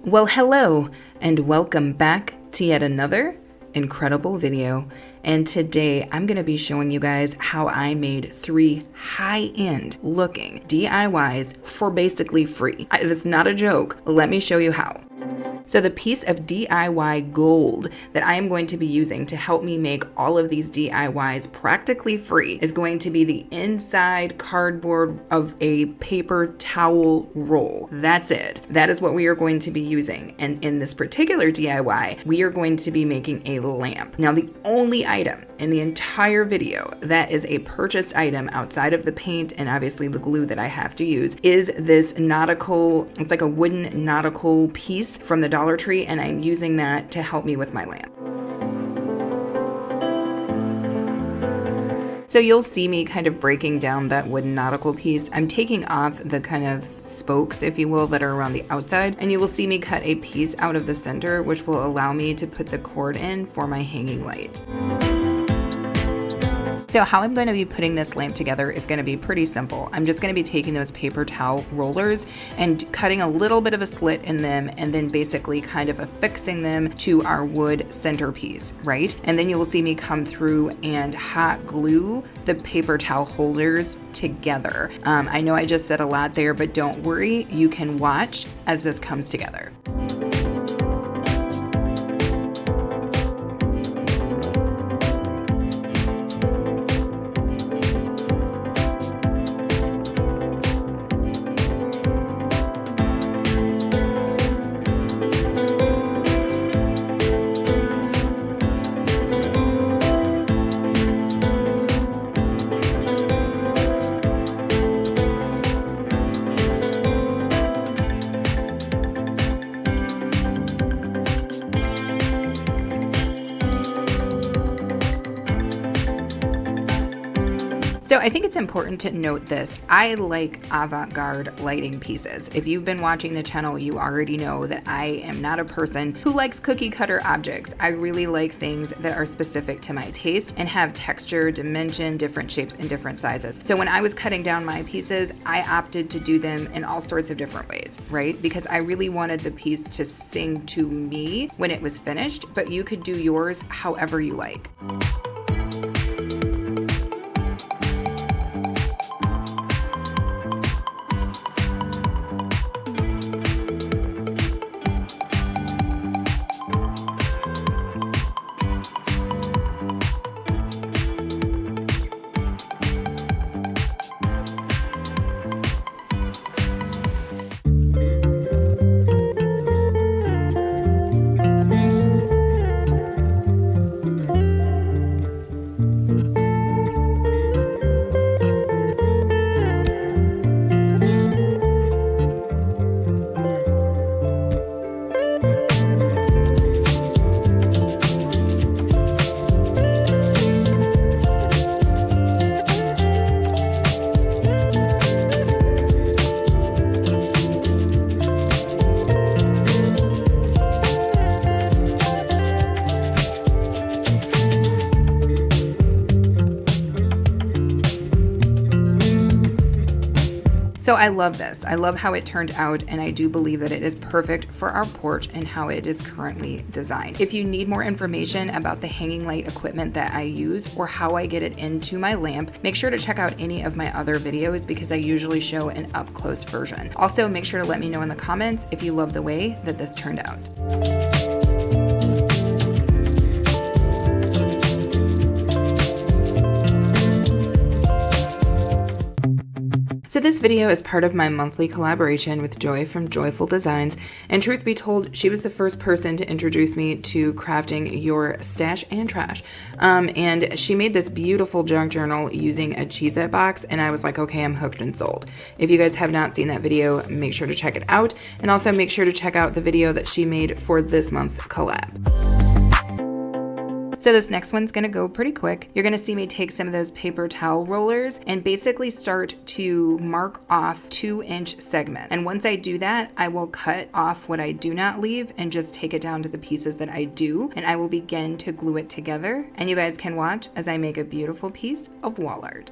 Well, hello and welcome back to yet another incredible video. And today I'm going to be showing you guys how I made 3 high-end looking DIYs for basically free. It's not a joke. Let me show you how. So the piece of DIY gold that I am going to be using to help me make all of these DIYs practically free is going to be the inside cardboard of a paper towel roll. That's it. That is what we are going to be using. And in this particular DIY, we are going to be making a lamp. Now, the only item in the entire video that is a purchased item outside of the paint and obviously the glue that I have to use is this nautical, it's like a wooden nautical piece from the Dollar Tree, and I'm using that to help me with my lamp. So you'll see me kind of breaking down that wooden nautical piece. I'm taking off the kind of spokes, if you will, that are around the outside, and you will see me cut a piece out of the center, which will allow me to put the cord in for my hanging light. So how I'm going to be putting this lamp together is going to be pretty simple. I'm just going to be taking those paper towel rollers and cutting a little bit of a slit in them and then basically kind of affixing them to our wood centerpiece, right? And then you will see me come through and hot glue the paper towel holders together. I know I just said a lot there, but don't worry, you can watch as this comes together. So I think it's important to note this. I like avant-garde lighting pieces. If you've been watching the channel, you already know that I am not a person who likes cookie cutter objects. I really like things that are specific to my taste and have texture, dimension, different shapes, and different sizes. So when I was cutting down my pieces, I opted to do them in all sorts of different ways, right? Because I really wanted the piece to sing to me when it was finished, but you could do yours however you like. So I love this. I love how it turned out, and I do believe that it is perfect for our porch and how it is currently designed. If you need more information about the hanging light equipment that I use or how I get it into my lamp, make sure to check out any of my other videos because I usually show an up-close version. Also, make sure to let me know in the comments if you love the way that this turned out. So this video is part of my monthly collaboration with Joy from Joyful Designs, and truth be told, she was the first person to introduce me to crafting your stash and trash. And she made this beautiful junk journal using a Cheez-It box, and I was like, okay, I'm hooked and sold. If you guys have not seen that video, make sure to check it out, and also make sure to check out the video that she made for this month's collab. So this next one's gonna go pretty quick. You're gonna see me take some of those paper towel rollers and basically start to mark off 2-inch segments. And once I do that, I will cut off what I do not leave and just take it down to the pieces that I do, and I will begin to glue it together. And you guys can watch as I make a beautiful piece of wall art.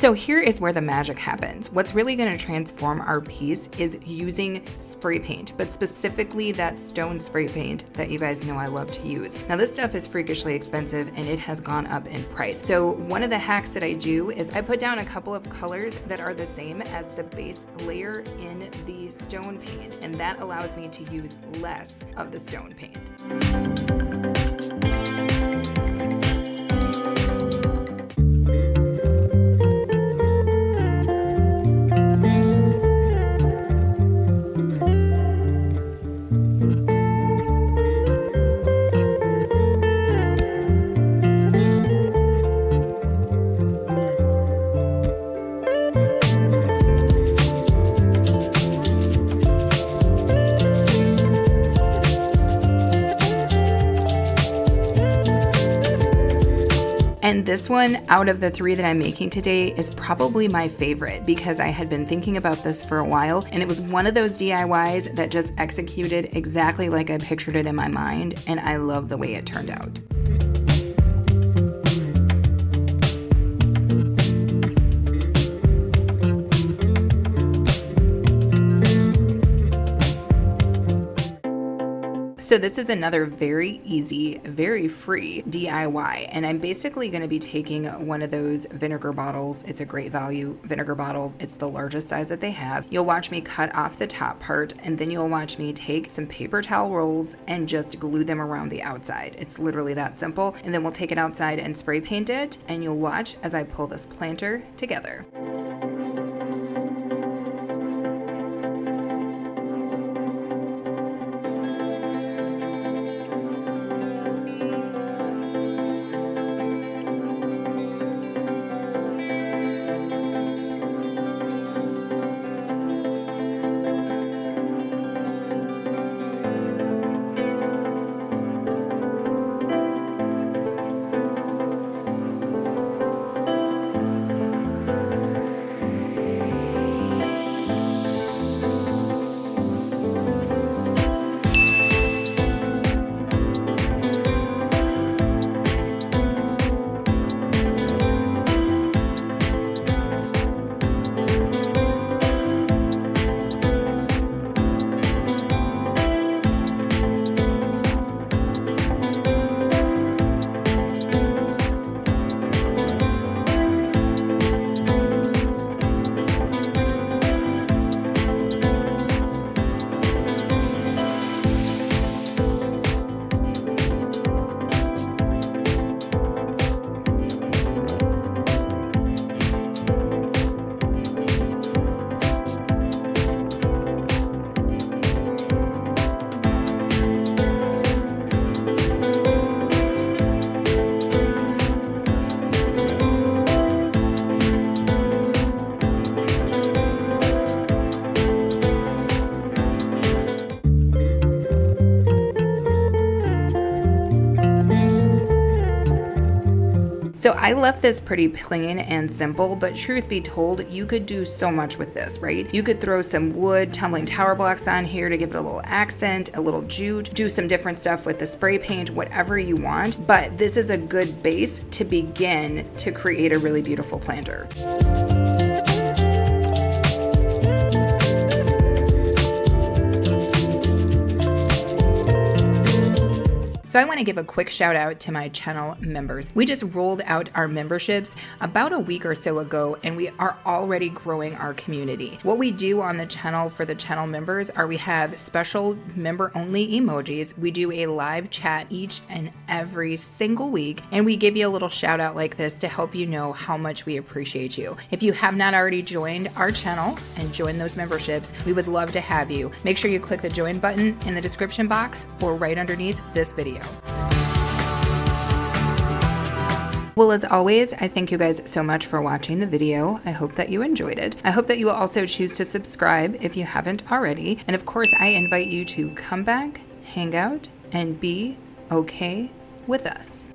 So here is where the magic happens. What's really going to transform our piece is using spray paint, but specifically that stone spray paint that you guys know I love to use. Now this stuff is freakishly expensive and it has gone up in price. So one of the hacks that I do is I put down a couple of colors that are the same as the base layer in the stone paint, and that allows me to use less of the stone paint. And this one, out of the 3 that I'm making today, is probably my favorite because I had been thinking about this for a while, and it was one of those DIYs that just executed exactly like I pictured it in my mind, and I love the way it turned out. So this is another very easy, very free DIY, and I'm basically going to be taking one of those vinegar bottles. It's a great value vinegar bottle. It's the largest size that they have. You'll watch me cut off the top part, and then you'll watch me take some paper towel rolls and just glue them around the outside. It's literally that simple. And then we'll take it outside and spray paint it, and you'll watch as I pull this planter together. So I left this pretty plain and simple, but truth be told, you could do so much with this, right? You could throw some wood tumbling tower blocks on here to give it a little accent, a little jute, do some different stuff with the spray paint, whatever you want. But this is a good base to begin to create a really beautiful planter. So I want to give a quick shout out to my channel members. We just rolled out our memberships about a week or so ago, and we are already growing our community. What we do on the channel for the channel members are we have special member only emojis. We do a live chat each and every single week, and we give you a little shout out like this to help you know how much we appreciate you. If you have not already joined our channel and joined those memberships, we would love to have you. Make sure you click the join button in the description box or right underneath this video. Well, as always, I thank you guys so much for watching the video. I hope that you enjoyed it. I hope that you will also choose to subscribe if you haven't already. And of course, I invite you to come back, hang out, and be okay with us.